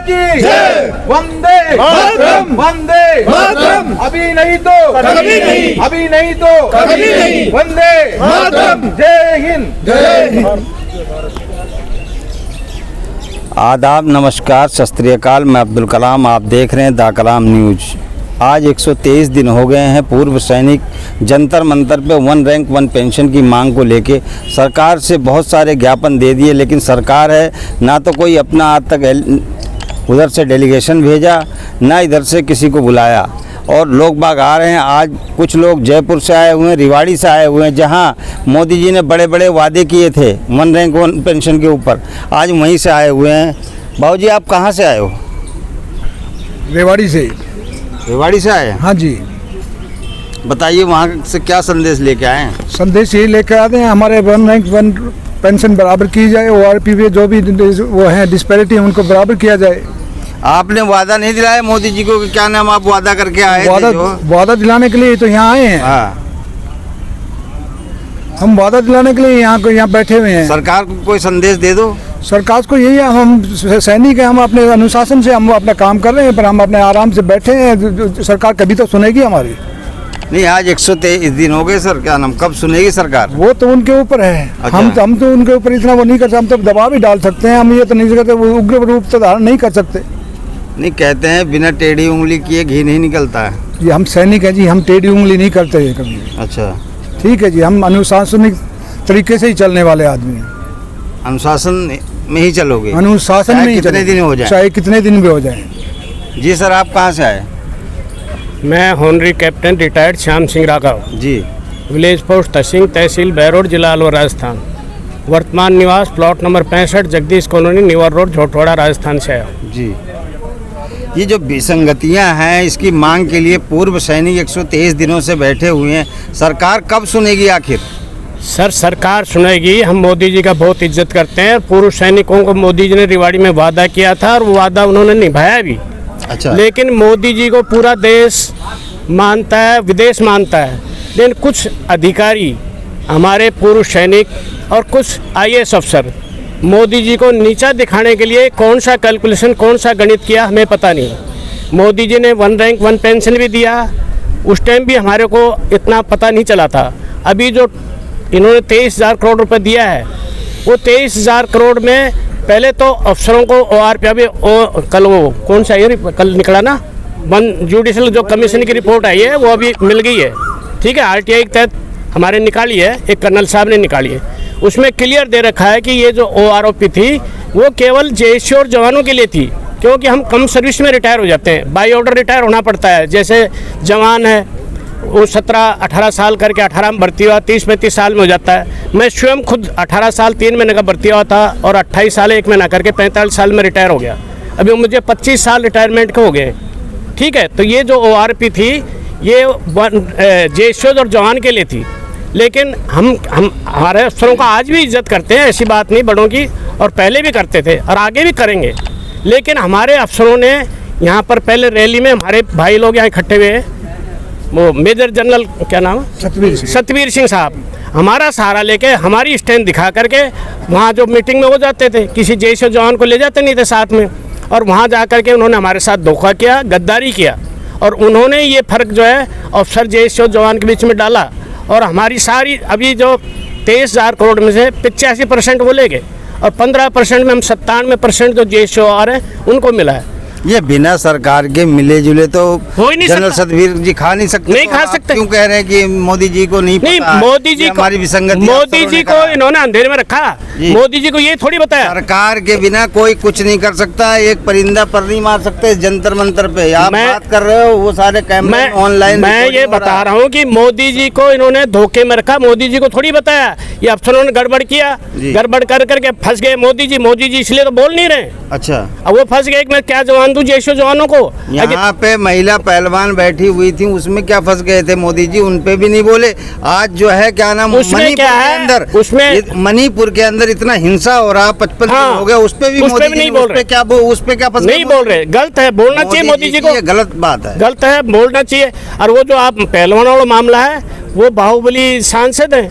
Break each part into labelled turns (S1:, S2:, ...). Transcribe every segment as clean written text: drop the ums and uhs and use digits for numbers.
S1: की जय, वंदे मातरम, वंदे मातरम, अभी नहीं तो कभी नहीं, अभी नहीं तो कभी नहीं, वंदे मातरम, जय हिंद, जय हिंद।
S2: आदाब, नमस्कार, सत श्री अकाल। मैं अब्दुल कलाम, आप देख रहे हैं दा कलाम न्यूज। आज 123 दिन हो गए हैं पूर्व सैनिक जंतर मंतर पे 1 रैंक 1 पेंशन की मांग को लेके सरकार से बहुत सारे ज्ञापन दे दिए, लेकिन सरकार है ना तो कोई अपना आज तक उधर से डेलीगेशन भेजा, ना इधर से किसी को बुलाया। और लोग बाग आ रहे हैं। आज कुछ लोग जयपुर से आए हुए हैं, रेवाड़ी से आए हुए हैं, जहां मोदी जी ने बड़े बड़े वादे किए थे 1 रैंक 1 पेंशन के ऊपर, आज वहीं से आए हुए हैं। बाबू जी, आप कहाँ से आए हो?
S3: रेवाड़ी से।
S2: रेवाड़ी से आए?
S3: हाँ जी।
S2: बताइए वहाँ से क्या संदेश लेके आए हैं?
S3: संदेश यही लेकर आते हैं, हमारे 1 रैंक 1 पेंशन बराबर की जाए, ORP पे जो भी वो है डिस्पैरिटी उनको बराबर किया जाए।
S2: आपने वादा नहीं दिलाया मोदी जी को कि क्या नाम आप वादा करके आए थे?
S3: वादा दिलाने के लिए तो यहाँ आए हैं।
S2: हाँ।
S3: हम वादा दिलाने के लिए यहाँ बैठे हुए हैं।
S2: सरकार को कोई संदेश दे दो।
S3: सरकार को यही है, हम सैनिक हैं, हम अपने अनुशासन से हम अपना काम कर रहे हैं, पर हम अपने आराम से बैठे हैं। सरकार कभी तो सुनेगी हमारी
S2: नहीं। आज 123 दिन हो गए सर, क्या नाम, कब सुनेगी सरकार? वो
S3: तो उनके ऊपर है।
S2: अच्छा।
S3: हम तो उनके ऊपर इतना वो नहीं कर सकते, हम तो दबाव भी डाल सकते हैं, हम ये तो नहीं सकते, वो उग्र रूप तो धारण नहीं कर सकते।
S2: नहीं, कहते हैं बिना टेढ़ी उंगली किए घी नहीं निकलता है।
S3: ये हम सैनिक हैं जी, हम टेढ़ी उंगली नहीं करते हैं कभी।
S2: अच्छा,
S3: ठीक है जी, हम अनुशासनिक तरीके से ही चलने वाले आदमी हैं।
S2: अनुशासन में ही चलोगे?
S3: अनुशासन में ही
S2: कितने दिन हो जाए?
S3: चाहे कितने दिन भी हो जाए।
S2: जी सर, आप कहाँ से आए?
S4: मैं honorary captain retired Shyam Singh Raghav
S2: ji,
S4: village post तहसील तहसील बैरोड, जिला अलवर, राजस्थान। वर्तमान निवास plot number 65 Jagdish colony, Niwar road, Jhotwara, Rajasthan से आया
S2: जी। ये जो विसंगतियां हैं, इसकी मांग के लिए पूर्व सैनिक 123 दिनों से बैठे हुए हैं। सरकार कब सुनेगी आखिर?
S4: सर, सरकार सुनेगी। हम मोदी जी का बहुत इज्जत करते हैं। पूर्व सैनिकों को मोदी जी ने रेवाड़ी में वादा किया था और वो वादा उन्होंने निभाया भी।
S2: अच्छा।
S4: लेकिन मोदी जी को पूरा देश मानता है, विदेश मानता है, लेकिन कुछ अधिकारी, हमारे पूर्व सैनिक और कुछ IAS अफसर मोदी जी को नीचा दिखाने के लिए कौन सा कैलकुलेशन, कौन सा गणित किया, हमें पता नहीं। मोदी जी ने 1 रैंक 1 पेंशन भी दिया, उस टाइम भी हमारे को इतना पता नहीं चला था। अभी जो इन्होंने 23,000 करोड़ रुपए दिया है, वो 23,000 करोड़ में पहले तो अफसरों को ORP, अभी कल वो कौन सा ये कल निकला ना, जुडिशल जो कमीशन की रिपोर्ट आई है वो अभी मिल गई है। ठीक है, RTI के तहत हमारे निकाली है, एक कर्नल साहब ने निकाली है। उसमें क्लियर दे रखा है कि ये जो ORP थी वो केवल JSU और जवानों के लिए थी, क्योंकि हम कम सर्विस में रिटायर हो जाते हैं, बाई ऑर्डर रिटायर होना पड़ता है। जैसे जवान है वो 17-18 साल करके 18 में भर्ती हुआ, 30-35 साल में हो जाता है। मैं स्वयं खुद 18 साल 3 महीने का भर्ती हुआ था और 28 साल 1 महीना करके 45 साल में रिटायर हो गया। अभी मुझे 25 साल रिटायरमेंट के हो गए। ठीक है, तो ये जो ORP थी ये JSU और जवान के लिए थी। लेकिन हम हमारे अफसरों का आज भी इज्जत करते हैं, ऐसी बात नहीं, बड़ों की, और पहले भी करते थे और आगे भी करेंगे। लेकिन हमारे अफसरों ने यहाँ पर पहले रैली में हमारे भाई लोग यहाँ इकट्ठे हुए, वो मेजर जनरल क्या नाम है, सतवीर सिंह साहब, हमारा सहारा लेके हमारी स्टैंड दिखा करके वहाँ जो मीटिंग में हो जाते थे, किसी JSU जवान को ले जाते नहीं थे साथ में, और वहाँ जा करके उन्होंने हमारे साथ धोखा किया, गद्दारी किया, और उन्होंने ये फ़र्क जो है अफसर JSU जवान के बीच में डाला। और हमारी सारी अभी जो 23,000 करोड़ में से 85% वो ले गए, और 15% में हम 97% जो JSU आ रहे हैं उनको मिला है।
S2: ये बिना सरकार के मिले जुले तो
S4: हो ही नहीं
S2: जनरल
S4: सकता।
S2: सतवीर जी खा नहीं सकते।
S4: नहीं खा सकते।
S2: क्यों कह रहे हैं कि मोदी जी को नहीं पता?
S4: मोदी जी को,
S2: हमारी विसंगति,
S4: मोदी जी को इन्होंने अंधेरे में रखा। मोदी जी को ये थोड़ी बताया
S2: सरकार के बिना कोई कुछ नहीं कर सकता। एक परिंदा पर नहीं मार सकते जंतर मंतर पे। आप बात कर रहे हो, वो सारे कैमरे ऑनलाइन।
S4: मैं ये बता रहा हूँ कि मोदी जी को इन्होंने धोखे में रखा। मोदी जी को थोड़ी बताया, ये अफसरों ने गड़बड़ किया, गड़बड़ कर करके फंस गए मोदी जी इसलिए तो बोल नहीं रहे।
S2: अच्छा,
S4: अब वो फंस गए, मैं क्या जवान दूं JSU जवानों को।
S2: यहाँ पे महिला पहलवान बैठी हुई थी, उसमें क्या फंस गए थे मोदी जी? उन पे भी नहीं बोले। आज जो है क्या नाम, मणिपुर के अंदर, उसमें मणिपुर के अंदर इतना हिंसा हो रहा, 55 दिन हो गया, उस पे भी मोदी जी
S4: नहीं बोल रहे।
S2: उस पे क्या फंस
S4: नहीं बोल रहे। गलत है, बोलना चाहिए मोदी जी को।
S2: गलत बात है,
S4: गलत है, बोलना चाहिए। और वो जो आप पहलवान वाला मामला है, वो बाहुबली सांसद है,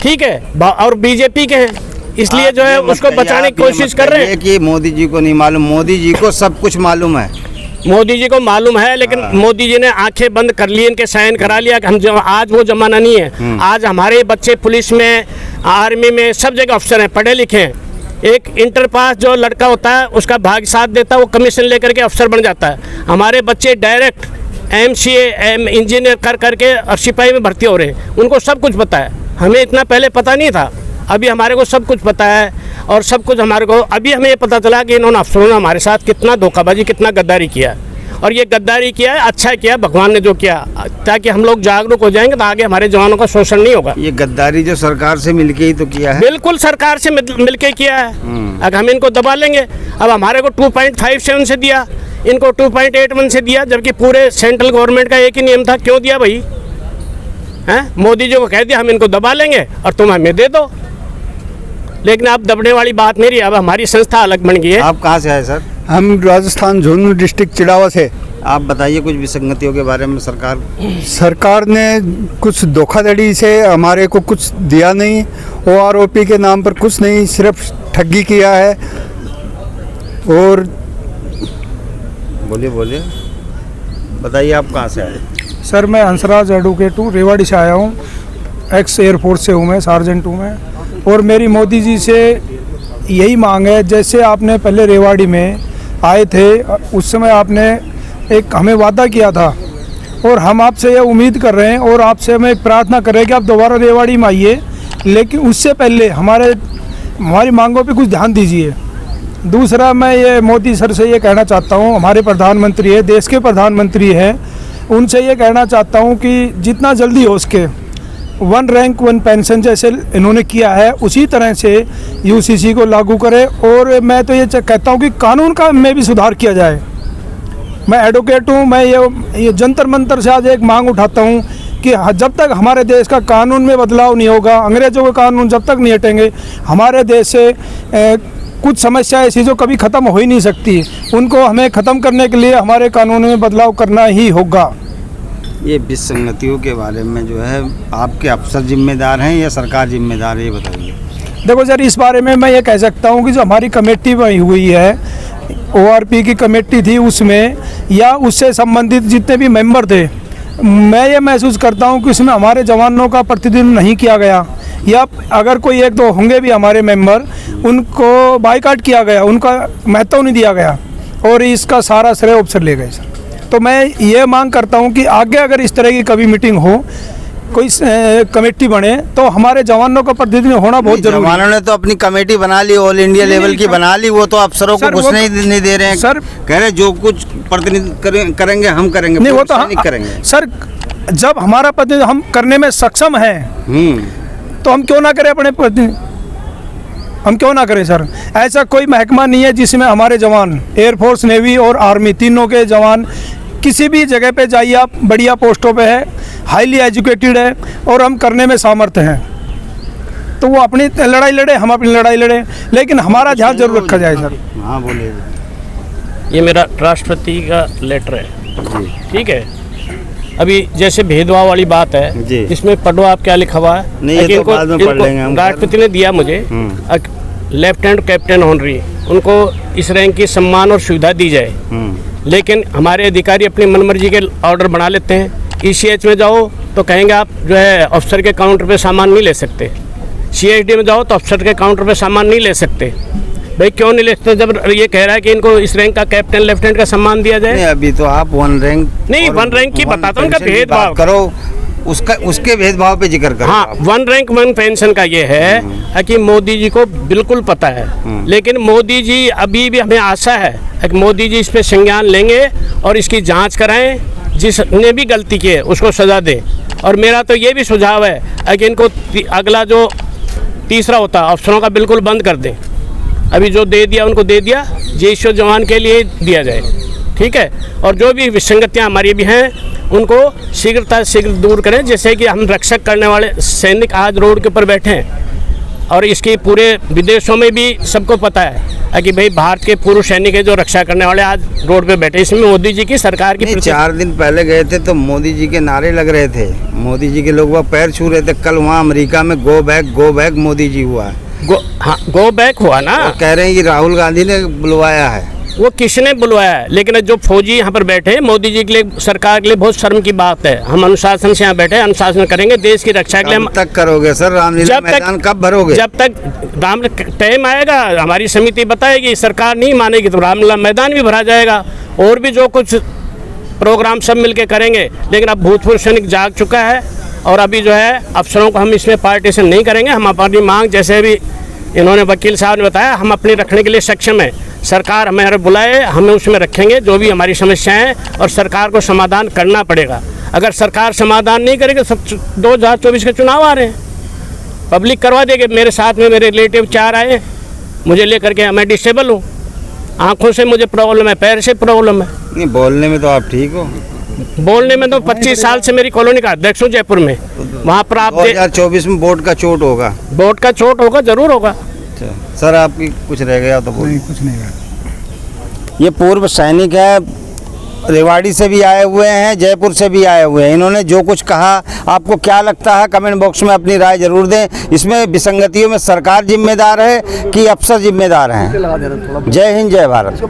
S4: ठीक है, और BJP के हैं। इसलिए जो है उसको बचाने की कोशिश कर रहे हैं।
S2: कि मोदी जी को नहीं मालूम, मोदी जी को सब कुछ मालूम है।
S4: मोदी जी को मालूम है, लेकिन मोदी जी ने आंखें बंद कर ली, इनके साइन करा लिया कि हम आज वो जमाना नहीं है। आज हमारे बच्चे पुलिस में, आर्मी में, सब जगह अफसर हैं, पढ़े लिखे हैं। एक इंटर पास जो लड़का होता है उसका भाग्य साथ देता है, वो कमीशन लेकर के अफसर बन जाता है। हमारे बच्चे डायरेक्ट MCA इंजीनियर कर करके और सिपाही में भर्ती हो रहे हैं। उनको सब कुछ पता है, हमें इतना पहले पता नहीं था। अभी हमारे को सब कुछ पता है और सब कुछ हमारे को अभी हमें ये पता चला कि इन्होंने अफसरों ने हमारे साथ कितना धोखाबाजी, कितना गद्दारी किया है। और ये गद्दारी किया है, अच्छा किया भगवान ने जो किया, ताकि हम लोग जागरूक हो जाएंगे तो आगे हमारे जवानों का शोषण नहीं होगा।
S2: ये गद्दारी जो सरकार से मिलके ही तो किया है।
S4: बिल्कुल सरकार से मिलके किया है। अगर हम इनको दबा लेंगे, अब हमारे को 2.57 से दिया, इनको 2.81 से दिया, जबकि पूरे सेंट्रल गवर्नमेंट का एक ही नियम था। क्यों दिया भाई? हैं? मोदी जी को कह दिया हम इनको दबा लेंगे और तुम हमें दे दो। लेकिन अब दबने वाली बात नहीं रही, अब हमारी संस्था अलग बन गई है।
S2: आप कहाँ से आए सर?
S3: हम राजस्थान झुंझुनू डिस्ट्रिक्ट चिड़ावा से।
S2: आप बताइए कुछ विसंगतियों के बारे में।
S3: सरकार ने कुछ धोखाधड़ी से हमारे को कुछ दिया नहीं, OROP के नाम पर कुछ नहीं, सिर्फ ठगी किया है। और
S2: बोलिए बताइए, आप कहाँ से आए?
S3: सर मैं हंसराज एडवोकेट हूँ, रेवाड़ी से आया हूँ, एक्स एयरफोर्स से हूँ मैं, सार्जेंट हूँ मैं। और मेरी मोदी जी से यही मांग है, जैसे आपने पहले रेवाड़ी में आए थे उस समय आपने एक हमें वादा किया था, और हम आपसे ये उम्मीद कर रहे हैं और आपसे हमें प्रार्थना कर रहे हैं कि आप दोबारा रेवाड़ी में आइए, लेकिन उससे पहले हमारी मांगों पे कुछ ध्यान दीजिए। दूसरा, मैं ये मोदी सर से ये कहना चाहता हूँ, हमारे प्रधानमंत्री है, देश के प्रधानमंत्री हैं, उनसे ये कहना चाहता हूँ कि जितना जल्दी हो सके 1 रैंक 1 पेंशन जैसे इन्होंने किया है उसी तरह से UCC को लागू करें। और मैं तो ये कहता हूँ कि कानून का में भी सुधार किया जाए। मैं एडवोकेट हूँ, मैं ये जंतर मंतर से आज एक मांग उठाता हूँ कि जब तक हमारे देश का कानून में बदलाव नहीं होगा, अंग्रेज़ों के कानून जब तक नहीं हटेंगे, हमारे देश से कुछ समस्या ऐसी जो कभी ख़त्म हो ही नहीं सकती, उनको हमें ख़त्म करने के लिए हमारे कानून में बदलाव करना ही होगा।
S2: ये विसंगतियों के बारे में जो है आपके अफसर जिम्मेदार हैं या सरकार जिम्मेदार है, ये बताइए।
S3: देखो सर, इस बारे में मैं ये कह सकता हूँ कि जो हमारी कमेटी बनी हुई है, ORP की कमेटी थी, उसमें या उससे संबंधित जितने भी मेंबर थे, मैं ये महसूस करता हूँ कि उसमें हमारे जवानों का प्रतिनिधित्व नहीं किया गया, या अगर कोई एक दो होंगे भी हमारे मेंबर, उनको बाइकाट किया गया, उनका महत्व नहीं दिया गया और इसका सारा श्रेय अफसर ले गए सर। तो मैं ये मांग करता हूँ कि आगे अगर इस तरह की कभी मीटिंग हो, कोई कमेटी बने, तो हमारे जवानों का प्रतिनिधित्व होना बहुत जरूरी है।
S2: जवानों ने तो अपनी कमेटी बना ली, ऑल इंडिया लेवल की बना ली, वो तो अफसरों को घुसने ही नहीं दे रहे हैं सर। कह रहे जो कुछ प्रतिनिधित्व करेंगे हम करेंगे,
S3: नहीं वो तो
S2: नहीं करेंगे
S3: सर। जब हमारा प्रतिनिधित्व हम करने में सक्षम है तो हम क्यों ना करें अपने प्रतिनिधित्व, हम क्यों ना करें सर। ऐसा कोई महकमा नहीं है जिसमें हमारे जवान, एयरफोर्स, नेवी और आर्मी, तीनों के जवान किसी भी जगह पे जाइए आप, बढ़िया पोस्टों पे है, हाईली एजुकेटेड है और हम करने में सामर्थ्य हैं। तो वो अपनी लड़ाई लड़े, हम अपनी लड़ाई लड़े, लेकिन हमारा ध्यान जरूर रखा जाए सर।
S2: हाँ बोलिए।
S4: ये मेरा राष्ट्रपति का लेटर है, ठीक है। अभी जैसे भेदभाव वाली बात है, इसमें पढ़ो आप क्या लिखा हुआ है।
S2: नहीं, ये तो बाद में पढ़ लेंगे हम।
S4: राष्ट्रपति ने दिया मुझे लेफ्टिनेंट कैप्टन ऑनरी, उनको इस रैंक की सम्मान और सुविधा दी जाए। लेकिन हमारे अधिकारी अपनी मनमर्जी के ऑर्डर बना लेते हैं। ECH में जाओ तो कहेंगे आप जो है अफसर के काउंटर पे सामान नहीं ले सकते, CID में जाओ तो अफसर के काउंटर पे सामान नहीं ले सकते। भाई क्यों नहीं ले सकते, जब ये कह रहा है कि इनको इस रैंक का कैप्टन लेफ्टिनेंट का सम्मान दिया जाए।
S2: अभी तो आप 1 रैंक
S4: नहीं, 1 रैंक की बताता हूँ, उनका भेदभाव
S2: करो, उसके भेदभाव पे जिक्र करो।
S4: हाँ, 1 रैंक 1 पेंशन का ये है कि मोदी जी को बिल्कुल पता है, लेकिन मोदी जी अभी भी हमें आशा है कि मोदी जी इस पे संज्ञान लेंगे और इसकी जांच कराएं, जिसने भी गलती की है उसको सजा दें। और मेरा तो ये भी सुझाव है कि इनको अगला जो तीसरा होता है अफसरों का बिल्कुल बंद कर दें। अभी जो दे दिया उनको दे दिया, जैश जवान के लिए दिया जाए, ठीक है। और जो भी विसंगतियाँ हमारी भी हैं उनको शीघ्रता शीघ्र दूर करें। जैसे कि हम रक्षक करने वाले सैनिक आज रोड के ऊपर बैठे हैं और इसकी पूरे विदेशों में भी सबको पता है कि भाई भारत के पूर्व सैनिक है जो रक्षा करने वाले आज रोड पे बैठे। इसमें मोदी जी की सरकार की
S2: 4 दिन पहले गए थे तो मोदी जी के नारे लग रहे थे, मोदी जी के लोग वह पैर छू रहे थे। कल वहाँ अमेरिका में गो बैक मोदी जी हुआ है।
S4: गो बैक हुआ ना।
S2: वो कह रहे हैं कि राहुल गांधी ने बुलवाया है।
S4: वो किसने बुलवाया है? लेकिन जो फौजी यहाँ पर बैठे हैं, मोदी जी के लिए, सरकार के लिए बहुत शर्म की बात है। हम अनुशासन से यहाँ बैठे हैं, अनुशासन करेंगे, देश की रक्षा के लिए।
S2: कब तक करोगे सर रामलीला मैदान, कब भरोगे?
S4: जब तक राम टाइम आएगा, हमारी समिति बताएगी, सरकार नहीं मानेगी तो रामलीला मैदान भी भरा जाएगा। और भी जो कुछ प्रोग्राम सब मिलके करेंगे। लेकिन अब भूतपूर्व सैनिक जाग चुका है और अभी जो है अफसरों को हम इसमें पार्टीशन नहीं करेंगे। हम अपनी मांग, जैसे अभी इन्होंने वकील साहब ने बताया, हम अपनी रखने के लिए सक्षम है। सरकार हमें बुलाए, हमें उसमें रखेंगे जो भी हमारी समस्याएं हैं, और सरकार को समाधान करना पड़ेगा। अगर सरकार समाधान नहीं करेगी तो 2024 के चुनाव आ रहे हैं, पब्लिक करवा देगी। मेरे साथ में मेरे रिलेटिव 4 आए मुझे लेकर के, मैं डिसेबल हूँ, आँखों से मुझे प्रॉब्लम है, पैर से प्रॉब्लम है।
S2: नहीं, बोलने में तो आप ठीक हो।
S4: बोलने में तो 25 साल से मेरी कॉलोनी का अध्यक्ष हूँ जयपुर में। वहाँ पर आप
S2: 2024 में वोट का चोट होगा।
S4: वोट का चोट होगा, जरूर होगा।
S2: अच्छा सर, आपकी कुछ रह गया तो बोलिए।
S3: कुछ नहीं है।
S2: ये पूर्व सैनिक है, रेवाड़ी से भी आए हुए हैं, जयपुर से भी आए हुए हैं। इन्होंने जो कुछ कहा, आपको क्या लगता है? कमेंट बॉक्स में अपनी राय जरूर दें। इसमें विसंगतियों में सरकार जिम्मेदार है कि अफसर जिम्मेदार हैं? जय हिंद, जय भारत।